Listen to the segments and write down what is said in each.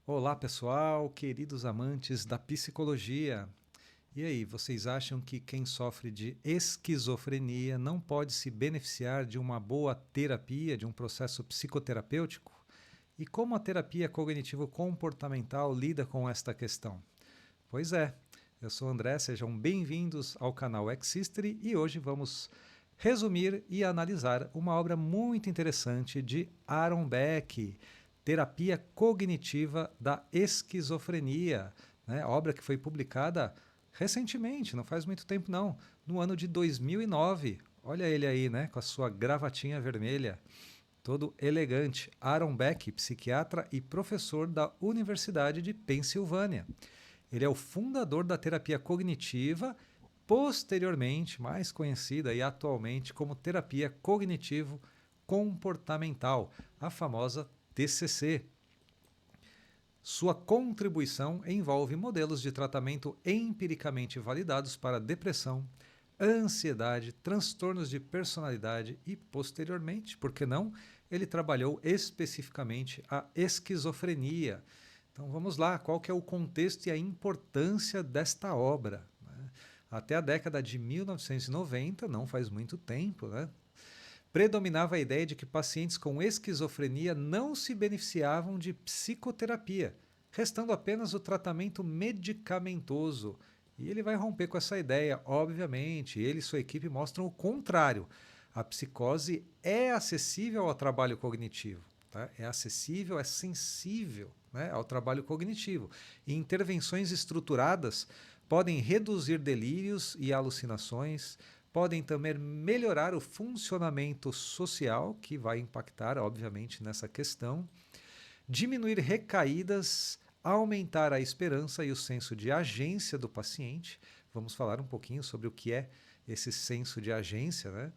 Olá, pessoal, queridos amantes da psicologia. E aí, vocês acham que quem sofre de esquizofrenia não pode se beneficiar de uma boa terapia, de um processo psicoterapêutico? E como a terapia cognitivo-comportamental lida com esta questão? Pois é, eu sou o André, sejam bem-vindos ao canal X-History e hoje vamos resumir e analisar uma obra muito interessante de Aaron Beck, Terapia Cognitiva da Esquizofrenia, né? Obra que foi publicada recentemente, não faz muito tempo não, no ano de 2009. Olha ele aí, né, com a sua gravatinha vermelha, todo elegante. Aaron Beck, psiquiatra e professor da Universidade de Pensilvânia. Ele é o fundador da terapia cognitiva, posteriormente mais conhecida e atualmente como terapia cognitivo-comportamental, a famosa TCC. Sua contribuição envolve modelos de tratamento empiricamente validados para depressão, ansiedade, transtornos de personalidade e, posteriormente, por que não, ele trabalhou especificamente a esquizofrenia. Então vamos lá, qual que é o contexto e a importância desta obra? Né? Até a década de 1990, não faz muito tempo, né? Predominava a ideia de que pacientes com esquizofrenia não se beneficiavam de psicoterapia, restando apenas o tratamento medicamentoso. E ele vai romper com essa ideia, obviamente. Ele e sua equipe mostram o contrário. A psicose é acessível ao trabalho cognitivo. Tá? É acessível, é sensível, né, ao trabalho cognitivo. E intervenções estruturadas podem reduzir delírios e alucinações, podem também melhorar o funcionamento social, que vai impactar, obviamente, nessa questão, diminuir recaídas, aumentar a esperança e o senso de agência do paciente. Vamos falar um pouquinho sobre o que é esse senso de agência, né?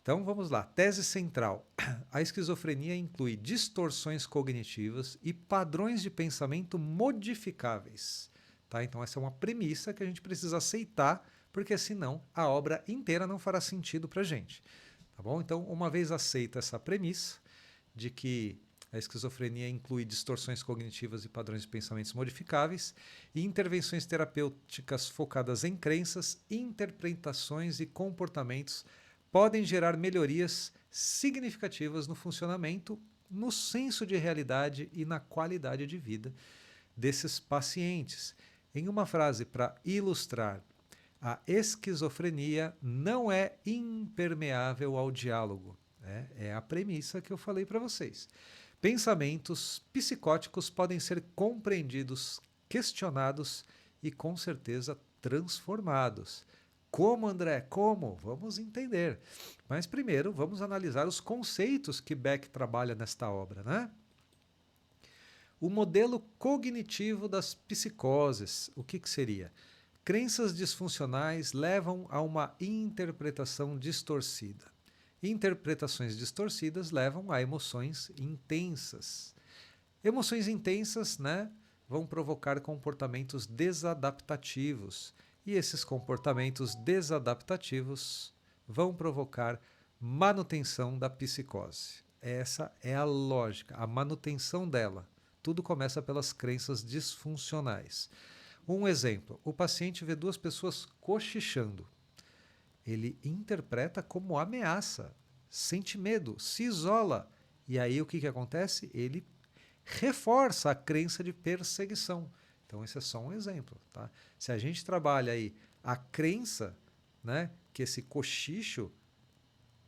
Então vamos lá. Tese central. A esquizofrenia inclui distorções cognitivas e padrões de pensamento modificáveis. Tá? Então essa é uma premissa que a gente precisa aceitar, porque senão a obra inteira não fará sentido para a gente. Tá bom? Então, uma vez aceita essa premissa de que a esquizofrenia inclui distorções cognitivas e padrões de pensamentos modificáveis e intervenções terapêuticas focadas em crenças, interpretações e comportamentos podem gerar melhorias significativas no funcionamento, no senso de realidade e na qualidade de vida desses pacientes. Em uma frase para ilustrar, a esquizofrenia não é impermeável ao diálogo. Né? É a premissa que eu falei para vocês. Pensamentos psicóticos podem ser compreendidos, questionados e, com certeza, transformados. Como, André? Como? Vamos entender. Mas primeiro vamos analisar os conceitos que Beck trabalha nesta obra, né? O modelo cognitivo das psicoses, o que seria? Crenças disfuncionais levam a uma interpretação distorcida. Interpretações distorcidas levam a emoções intensas. Emoções intensas, né, vão provocar comportamentos desadaptativos. E esses comportamentos desadaptativos vão provocar manutenção da psicose. Essa é a lógica, a manutenção dela. Tudo começa pelas crenças disfuncionais. Um exemplo: o paciente vê duas pessoas cochichando. Ele interpreta como ameaça, sente medo, se isola. E aí o que acontece? Ele reforça a crença de perseguição. Então esse é só um exemplo. Tá? Se a gente trabalha aí a crença, né, que esse cochicho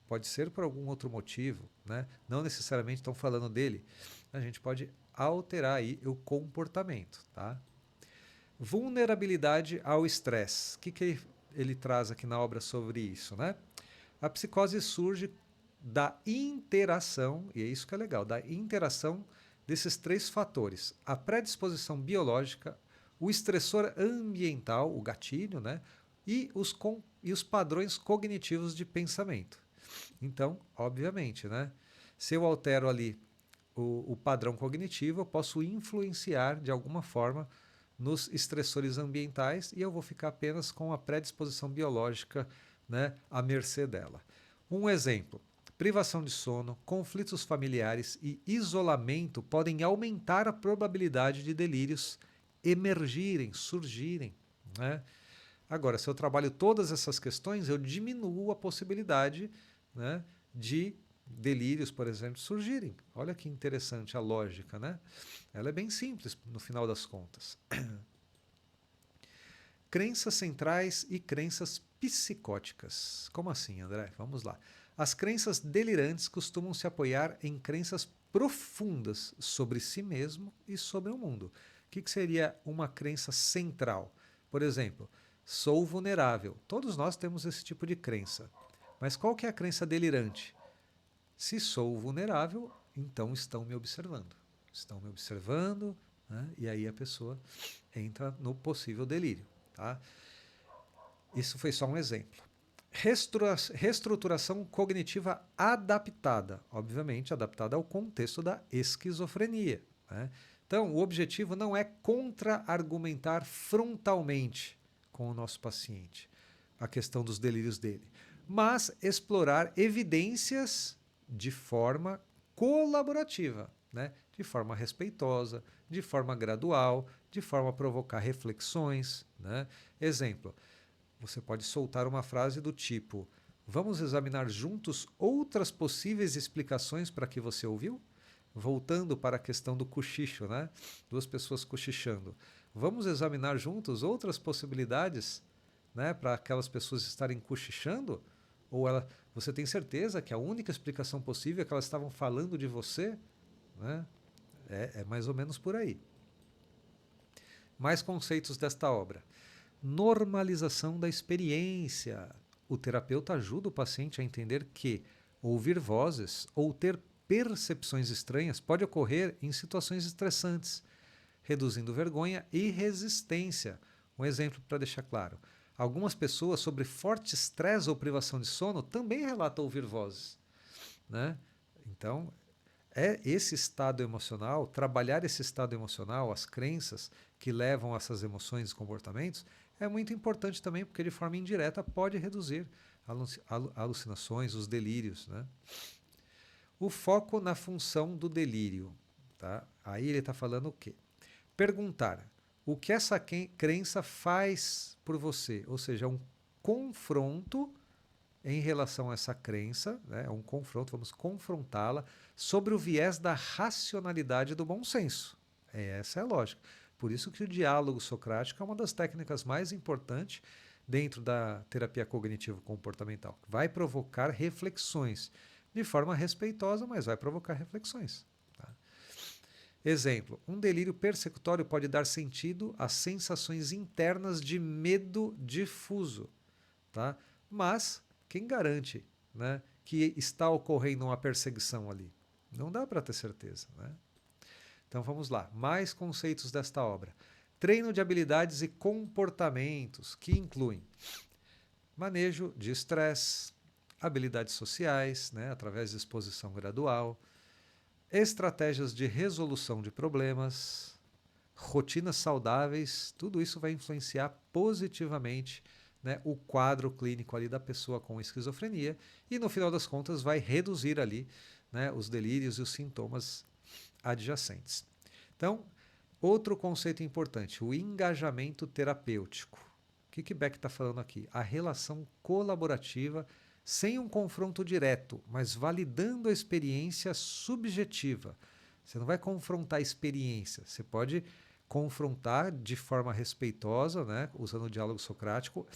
pode ser por algum outro motivo, né, não necessariamente estão falando dele, a gente pode alterar aí o comportamento. Tá? Vulnerabilidade ao estresse. O que ele traz aqui na obra sobre isso? Né? A psicose surge da interação, e é isso que é legal, da interação desses três fatores: a predisposição biológica, o estressor ambiental, o gatilho, né? E os padrões cognitivos de pensamento. Então, obviamente, né? Se eu altero ali o padrão cognitivo, eu posso influenciar de alguma forma nos estressores ambientais e eu vou ficar apenas com a predisposição biológica, né, à mercê dela. Um exemplo: privação de sono, conflitos familiares e isolamento podem aumentar a probabilidade de delírios emergirem, surgirem, né? Agora, se eu trabalho todas essas questões, eu diminuo a possibilidade, né, de delírios, por exemplo, surgirem. Olha que interessante a lógica, né? Ela é bem simples no final das contas. Crenças centrais e crenças psicóticas. Como assim, André? Vamos lá. As crenças delirantes costumam se apoiar em crenças profundas sobre si mesmo e sobre o mundo. O que seria uma crença central? Por exemplo, sou vulnerável. Todos nós temos esse tipo de crença. Mas qual que é a crença delirante? Se sou vulnerável, então estão me observando. Estão me observando, né? E aí a pessoa entra no possível delírio. Tá? Isso foi só um exemplo. Reestruturação cognitiva adaptada, obviamente adaptada ao contexto da esquizofrenia, né? Então, o objetivo não é contra-argumentar frontalmente com o nosso paciente a questão dos delírios dele, mas explorar evidências de forma colaborativa, né? De forma respeitosa, de forma gradual, de forma a provocar reflexões, né? Exemplo, você pode soltar uma frase do tipo: vamos examinar juntos outras possíveis explicações para que você ouviu? Voltando para a questão do cochicho, né? Duas pessoas cochichando. Vamos examinar juntos outras possibilidades, né, para aquelas pessoas estarem cochichando? Ou você tem certeza que a única explicação possível é que elas estavam falando de você? Né? É mais ou menos por aí. Mais conceitos desta obra. Normalização da experiência. O terapeuta ajuda o paciente a entender que ouvir vozes ou ter percepções estranhas pode ocorrer em situações estressantes, reduzindo vergonha e resistência. Um exemplo para deixar claro. Algumas pessoas sobre forte estresse ou privação de sono também relatam ouvir vozes, né? Então, é esse estado emocional, trabalhar esse estado emocional, as crenças que levam a essas emoções e comportamentos, é muito importante também, porque de forma indireta pode reduzir alucinações, os delírios, né? O foco na função do delírio. Tá? Aí ele está falando o quê? Perguntar o que essa crença faz por você, ou seja, um confronto em relação a essa crença, né? Um confronto, vamos confrontá-la sobre o viés da racionalidade do bom senso. Essa é a lógica. Por isso que o diálogo socrático é uma das técnicas mais importantes dentro da terapia cognitivo-comportamental. Vai provocar reflexões, de forma respeitosa, mas vai provocar reflexões. Tá? Exemplo, um delírio persecutório pode dar sentido às sensações internas de medo difuso. Tá? Mas quem garante, né, que está ocorrendo uma perseguição ali? Não dá para ter certeza. Né? Então vamos lá, mais conceitos desta obra. Treino de habilidades e comportamentos, que incluem manejo de estresse, habilidades sociais, né, através de exposição gradual, estratégias de resolução de problemas, rotinas saudáveis, tudo isso vai influenciar positivamente, né, o quadro clínico ali da pessoa com esquizofrenia e, no final das contas, vai reduzir ali, né, os delírios e os sintomas adjacentes. Então, outro conceito importante, o engajamento terapêutico. O que Beck está falando aqui? A relação colaborativa sem um confronto direto, mas validando a experiência subjetiva. Você não vai confrontar a experiência, você pode confrontar de forma respeitosa, né, usando o diálogo socrático,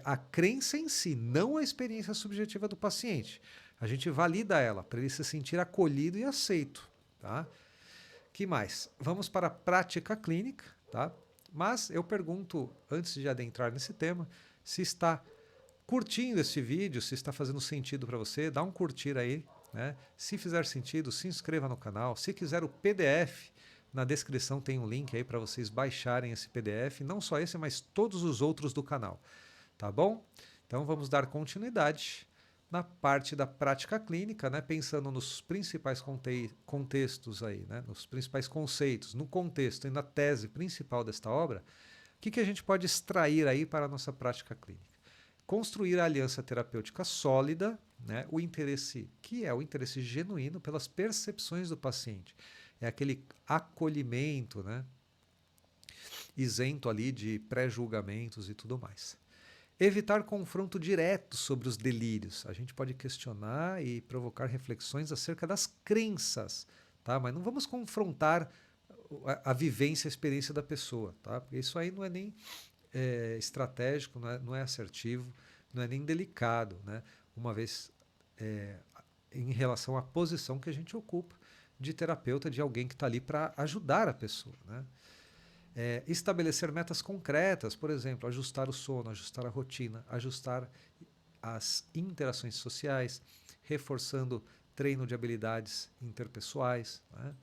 a crença em si, não a experiência subjetiva do paciente. A gente valida ela para ele se sentir acolhido e aceito. Tá? Que mais? Vamos para a prática clínica. Tá? Mas eu pergunto, antes de adentrar nesse tema, se está curtindo esse vídeo, se está fazendo sentido para você, dá um curtir aí. Né? Se fizer sentido, se inscreva no canal. Se quiser o PDF, na descrição tem um link aí para vocês baixarem esse PDF, não só esse, mas todos os outros do canal. Tá bom? Então vamos dar continuidade na parte da prática clínica, né? Pensando nos principais contextos aí, né? Nos principais conceitos, no contexto e na tese principal desta obra, o que a gente pode extrair aí para a nossa prática clínica? Construir a aliança terapêutica sólida, né, o interesse, que é o interesse genuíno pelas percepções do paciente. É aquele acolhimento, né, isento ali de pré-julgamentos e tudo mais. Evitar confronto direto sobre os delírios. A gente pode questionar e provocar reflexões acerca das crenças, tá? Mas não vamos confrontar a vivência, a experiência da pessoa, tá? Porque isso aí não é nem estratégico, não é assertivo, não é nem delicado, né? Uma vez em relação à posição que a gente ocupa de terapeuta, de alguém que está ali para ajudar a pessoa, né? Estabelecer metas concretas, por exemplo, ajustar o sono, ajustar a rotina, ajustar as interações sociais, reforçando treino de habilidades interpessoais, né?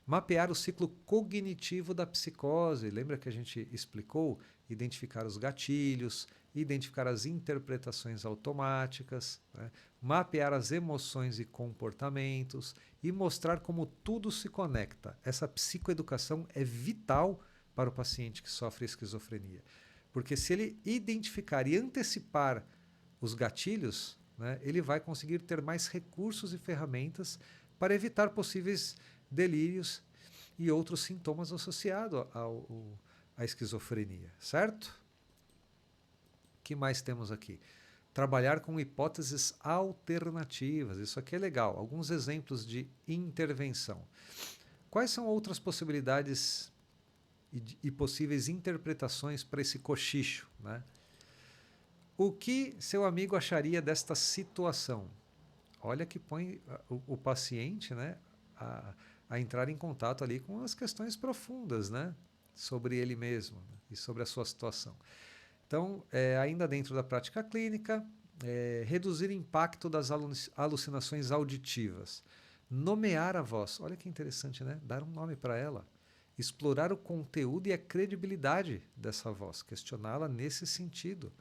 Mapear o ciclo cognitivo da psicose. Lembra que a gente explicou? Identificar os gatilhos, identificar as interpretações automáticas, né? Mapear as emoções e comportamentos e mostrar como tudo se conecta. Essa psicoeducação é vital para o paciente que sofre esquizofrenia. Porque se ele identificar e antecipar os gatilhos, né, ele vai conseguir ter mais recursos e ferramentas para evitar possíveis delírios e outros sintomas associados à esquizofrenia, certo? O que mais temos aqui? Trabalhar com hipóteses alternativas, isso aqui é legal. Alguns exemplos de intervenção. Quais são outras possibilidades e possíveis interpretações para esse cochicho, né? O que seu amigo acharia desta situação? Olha que põe o paciente, né, a entrar em contato ali com as questões profundas, né, sobre ele mesmo, né, e sobre a sua situação. Então, ainda dentro da prática clínica, reduzir o impacto das alucinações auditivas. Nomear a voz. Olha que interessante, né? Dar um nome para ela. Explorar o conteúdo e a credibilidade dessa voz. Questioná-la nesse sentido,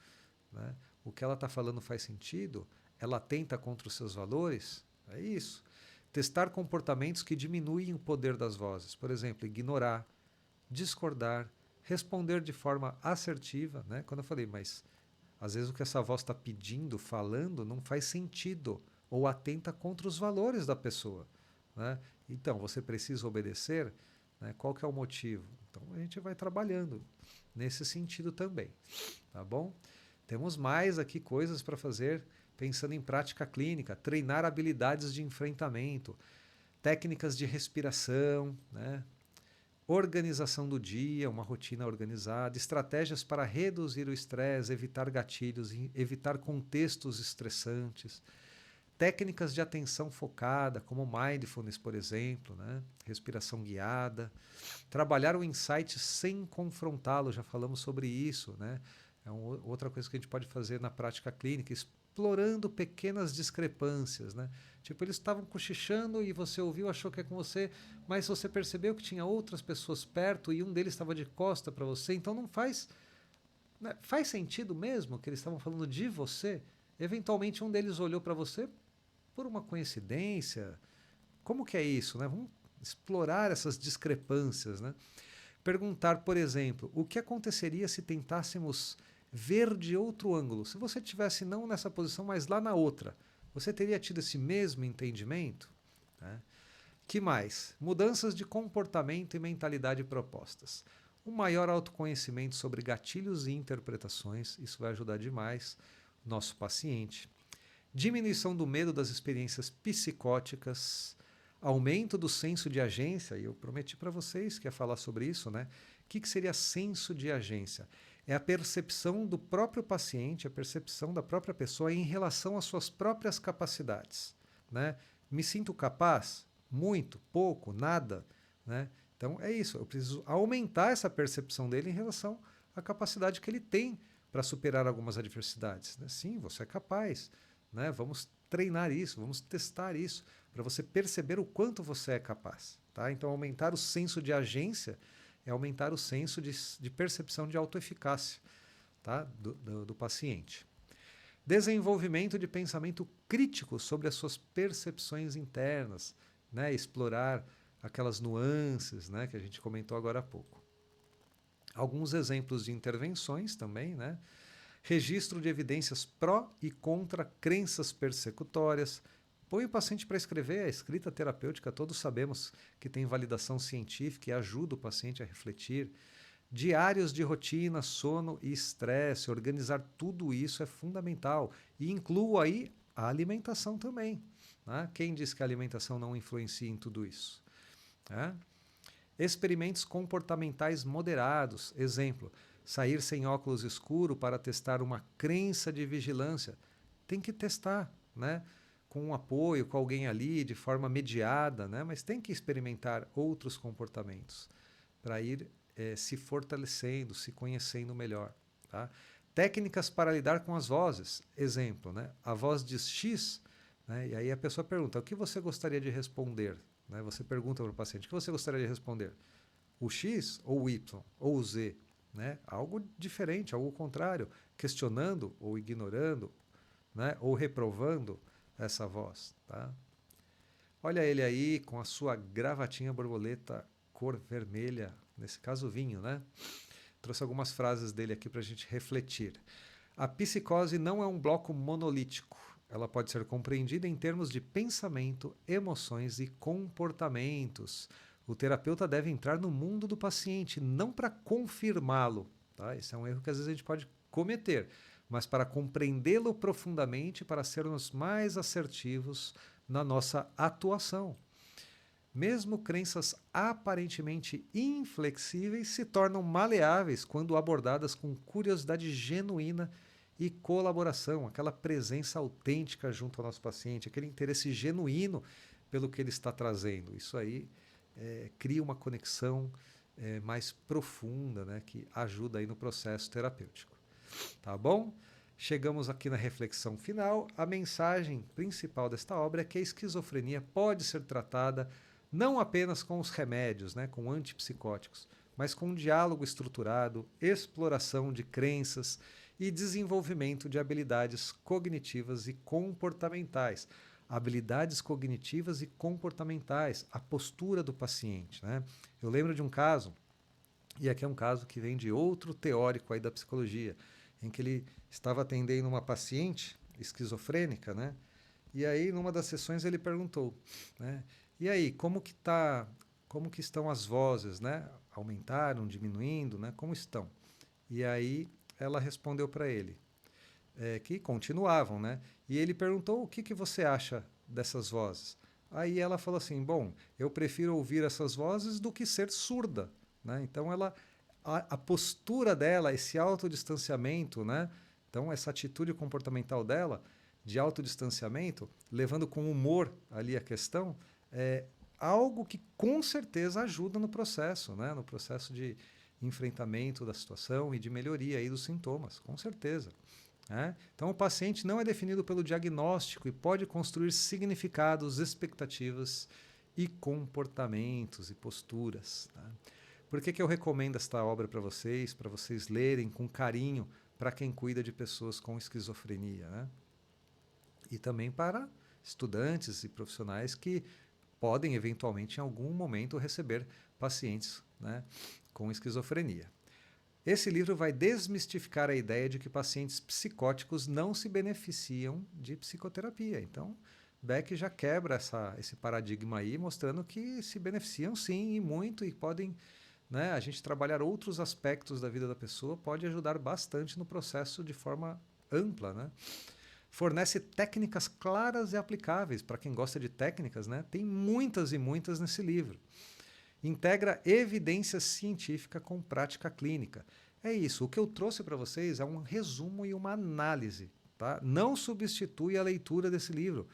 né? O que ela está falando faz sentido? Ela atenta contra os seus valores? É isso. Testar comportamentos que diminuem o poder das vozes. Por exemplo, ignorar, discordar, responder de forma assertiva, né? Quando eu falei, mas às vezes o que essa voz está pedindo, falando, não faz sentido ou atenta contra os valores da pessoa, né? Então, você precisa obedecer, né? Qual que é o motivo? Então, a gente vai trabalhando nesse sentido também, tá bom? Temos mais aqui coisas para fazer pensando em prática clínica, treinar habilidades de enfrentamento, técnicas de respiração, né? Organização do dia, uma rotina organizada, estratégias para reduzir o estresse, evitar gatilhos, evitar contextos estressantes, técnicas de atenção focada, como mindfulness, por exemplo, né? Respiração guiada, trabalhar o insight sem confrontá-lo, já falamos sobre isso, né? É outra coisa que a gente pode fazer na prática clínica, explorando pequenas discrepâncias, né? Tipo, eles estavam cochichando e você ouviu, achou que é com você, mas você percebeu que tinha outras pessoas perto e um deles estava de costa para você, então não faz, né? Faz sentido mesmo que eles estavam falando de você? Eventualmente um deles olhou para você por uma coincidência. Como que é isso, né? Vamos explorar essas discrepâncias, né? Perguntar, por exemplo, o que aconteceria se tentássemos ver de outro ângulo? Se você tivesse não nessa posição, mas lá na outra, você teria tido esse mesmo entendimento? Né? Que mais? Mudanças de comportamento e mentalidade propostas. Um maior autoconhecimento sobre gatilhos e interpretações, isso vai ajudar demais o nosso paciente. Diminuição do medo das experiências psicóticas, aumento do senso de agência, e eu prometi para vocês que ia falar sobre isso, né? O que seria senso de agência? É a percepção do próprio paciente, a percepção da própria pessoa em relação às suas próprias capacidades, né? Me sinto capaz? Muito, pouco, nada, né? Então é isso, eu preciso aumentar essa percepção dele em relação à capacidade que ele tem para superar algumas adversidades, né? Sim, você é capaz, né? Vamos treinar isso, vamos testar isso, para você perceber o quanto você é capaz. Tá? Então, aumentar o senso de agência é aumentar o senso de percepção de autoeficácia, tá? do paciente. Desenvolvimento de pensamento crítico sobre as suas percepções internas, né? Explorar aquelas nuances, né? Que a gente comentou agora há pouco. Alguns exemplos de intervenções também, né? registro de evidências pró e contra crenças persecutórias. Põe o paciente para escrever. A escrita terapêutica, todos sabemos que tem validação científica e ajuda o paciente a refletir. Diários de rotina, sono e estresse. Organizar tudo isso é fundamental. E incluo aí a alimentação também. Né? Quem diz que a alimentação não influencia em tudo isso? Experimentos comportamentais moderados. Exemplo, sair sem óculos escuro para testar uma crença de vigilância. Tem que testar, né? Com um apoio, com alguém ali, de forma mediada, né? Mas tem que experimentar outros comportamentos para ir se fortalecendo, se conhecendo melhor. Tá? Técnicas para lidar com as vozes. Exemplo, né? A voz diz X, né? E aí a pessoa pergunta, o que você gostaria de responder? Né? Você pergunta para o paciente, o que você gostaria de responder? O X ou o Y ou o Z? Né? Algo diferente, algo contrário, questionando ou ignorando, né? Ou reprovando essa voz. Tá? Olha ele aí com a sua gravatinha borboleta cor vermelha, nesse caso vinho, né? Trouxe algumas frases dele aqui para a gente refletir. A psicose não é um bloco monolítico. Ela pode ser compreendida em termos de pensamento, emoções e comportamentos. O terapeuta deve entrar no mundo do paciente, não para confirmá-lo. Tá? Esse é um erro que às vezes a gente pode cometer, mas para compreendê-lo profundamente, para sermos mais assertivos na nossa atuação. Mesmo crenças aparentemente inflexíveis se tornam maleáveis quando abordadas com curiosidade genuína e colaboração, aquela presença autêntica junto ao nosso paciente, aquele interesse genuíno pelo que ele está trazendo. Isso aí cria uma conexão mais profunda, né, que ajuda aí no processo terapêutico. Tá bom? Chegamos aqui na reflexão final. A mensagem principal desta obra é que a esquizofrenia pode ser tratada não apenas com os remédios, né, com antipsicóticos, mas com um diálogo estruturado, exploração de crenças e desenvolvimento de habilidades cognitivas e comportamentais. Habilidades cognitivas e comportamentais, a postura do paciente. Né? Eu lembro de um caso, e aqui é um caso que vem de outro teórico aí da psicologia, em que ele estava atendendo uma paciente esquizofrênica, né? E aí, numa das sessões, ele perguntou, né? E aí, como que estão as vozes, né? Aumentaram, diminuindo, né? Como estão? E aí, ela respondeu para ele que continuavam, né? E ele perguntou, o que você acha dessas vozes? Aí ela falou assim, bom, eu prefiro ouvir essas vozes do que ser surda, né? Então, a postura dela, esse autodistanciamento, né? Então, essa atitude comportamental dela, de autodistanciamento, levando com humor ali a questão, é algo que com certeza ajuda no processo, né? No processo de enfrentamento da situação e de melhoria aí dos sintomas, com certeza. Né? Então, o paciente não é definido pelo diagnóstico e pode construir significados, expectativas e comportamentos e posturas. Tá? Por que eu recomendo esta obra para vocês lerem com carinho para quem cuida de pessoas com esquizofrenia, né? E também para estudantes e profissionais que podem eventualmente em algum momento receber pacientes, né, com esquizofrenia. Esse livro vai desmistificar a ideia de que pacientes psicóticos não se beneficiam de psicoterapia. Então, Beck já quebra esse paradigma aí, mostrando que se beneficiam sim e muito e podem, né, a gente trabalhar outros aspectos da vida da pessoa pode ajudar bastante no processo de forma ampla, né? Fornece técnicas claras e aplicáveis para quem gosta de técnicas, né? Tem muitas e muitas nesse livro. Integra evidência científica com prática clínica. É isso, o que eu trouxe para vocês é um resumo e uma análise. Tá? Não substitui a leitura desse livro.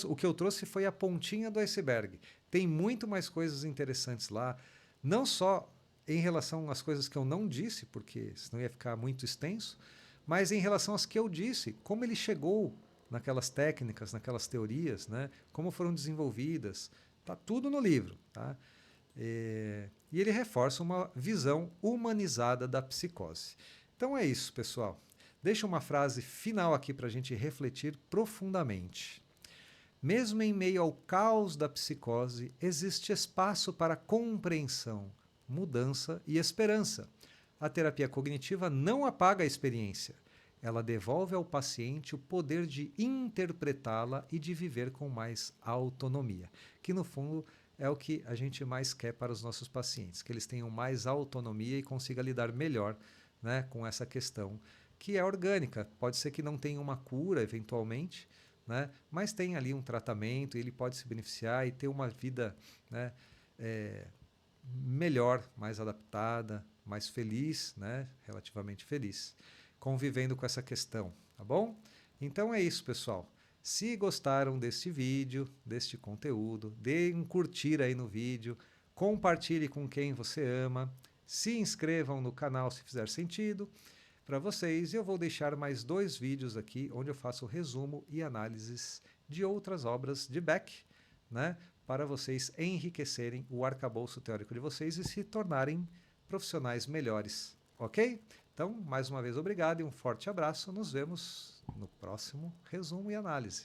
O que eu trouxe foi a pontinha do iceberg. Tem muito mais coisas interessantes lá, não só em relação às coisas que eu não disse, porque senão ia ficar muito extenso, mas em relação às que eu disse, como ele chegou naquelas técnicas, naquelas teorias, né? Como foram desenvolvidas. Está tudo no livro. Tá? E ele reforça uma visão humanizada da psicose. Então é isso, pessoal. Deixa uma frase final aqui para a gente refletir profundamente. Mesmo em meio ao caos da psicose, existe espaço para compreensão, mudança e esperança. A terapia cognitiva não apaga a experiência. ela devolve ao paciente o poder de interpretá-la e de viver com mais autonomia, que no fundo é o que a gente mais quer para os nossos pacientes, que eles tenham mais autonomia e consigam lidar melhor, né, com essa questão, que é orgânica. Pode ser que não tenha uma cura eventualmente, né, mas tem ali um tratamento, e ele pode se beneficiar e ter uma vida, né, melhor, mais adaptada, mais feliz, né, relativamente feliz, convivendo com essa questão, tá bom? Então é isso, pessoal. Se gostaram deste vídeo, deste conteúdo, dê um curtir aí no vídeo, compartilhe com quem você ama, se inscrevam no canal se fizer sentido para vocês. E eu vou deixar mais 2 vídeos aqui onde eu faço resumo e análises de outras obras de Beck, né, para vocês enriquecerem o arcabouço teórico de vocês e se tornarem profissionais melhores, ok? Então, mais uma vez, obrigado e um forte abraço. Nos vemos no próximo resumo e análise.